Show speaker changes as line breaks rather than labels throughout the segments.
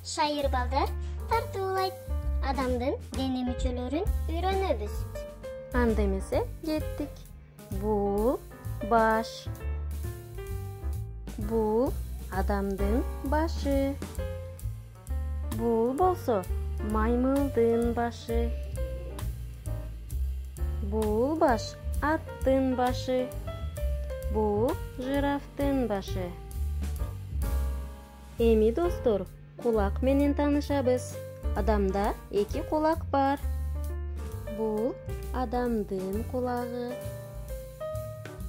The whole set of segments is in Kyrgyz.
Шайыр балдар тартуулайт. Адамдын дене мүчөлөрүн үйрөнөбүз.
Анда эмесе кеттик. Бул баш. Бул адамдын башы. Бул болсо маймылдын башы. Бул баш аттын башы. Бул жирафтын башы. Эми достор, кулак менен таанышабыз. Адамда 2 кулак бар. Бул адамдын кулагы.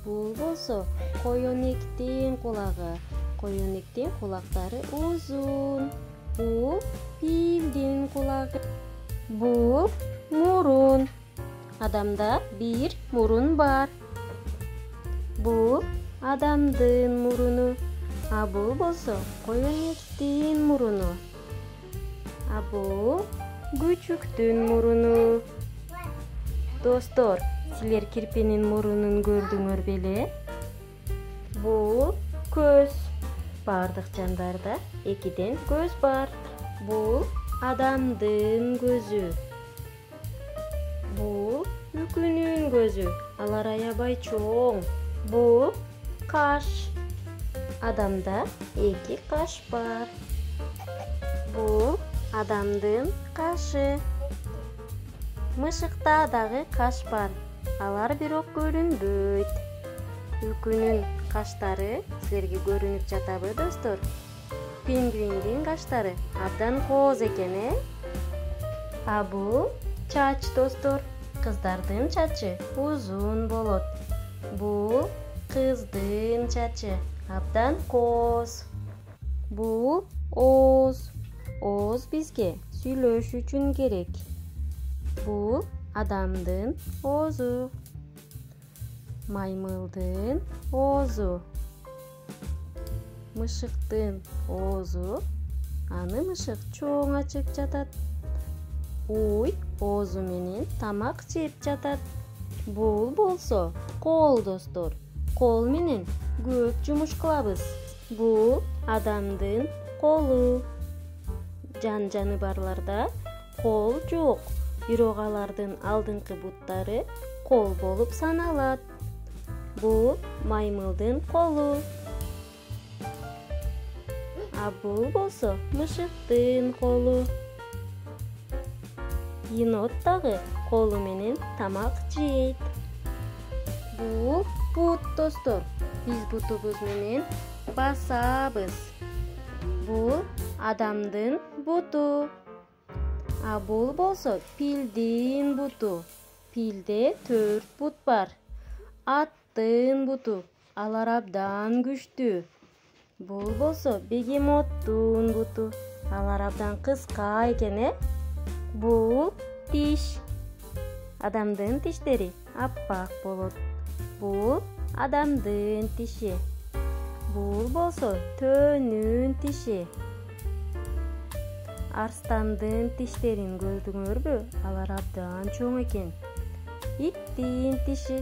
Бул болсо коёнектин кулагы. Коёнектин кулактары узун. Бул филдин кулагы. Бул мурун. Адамда 1 мурун бар. Бул адамдын муруну. А бул болсо коёнектин муруну. А бул күчүктүн муруну. Достор, силер кирпинин мурунун көрдүңөр беле? Бул көз. Бардык жандарда 2ден көз бар. Бул адамдын көзү. Бул үкүнүн көзү. Алар аябай чоң. Бул каш. Адамда 2 каш бар. Бул адамдын кашы. Мышыкта дагы каш бар. Алар бирок көрүнбөйт. Үкүнүн каштары силерге көрүнүп жатабы, достор? Пингвиндин каштары абдан кооз экен, А бул чач, достор. Кыздардын чачы узун болот. Бул кыздын чачы абдан кооз. Бул ооз. Ооз бизге сүйлөш үчүн керек. Бул адамдын оозу. Маймылдын оозу. Мышыктын оозу. Аны мышык чоң ачып жатат. Уй оозу менен тамак жеп жатат. Бул болсо кол, достор. Кол менен көп жумуш кылабыз. Бул адамдын колу. Жаныбарларда кол жок. Бирок алардын алдыңкы буттары кол болуп саналат. Бул маймылдын колу. А бул болсо мышыктын колу. Енот дагы колу менен тамак жейт. Бул бут, достор. Биз бутубуз менен басабыз. Бул адамдын буту. А бул болсо пилдин буту. Пилде 4 бут бар. Аттын буту. Алар абдан күчтүү. Бул болсо бегемоттун буту. Алар абдан кыска экен, Бул тиш. Адамдын тиштери аппак болот. Бул адамдын тиши. Бул болсо төнүн тиши. Арстандын тиштерин көрдүңөрбү? Алар абдан чоң экен. Иттин тиши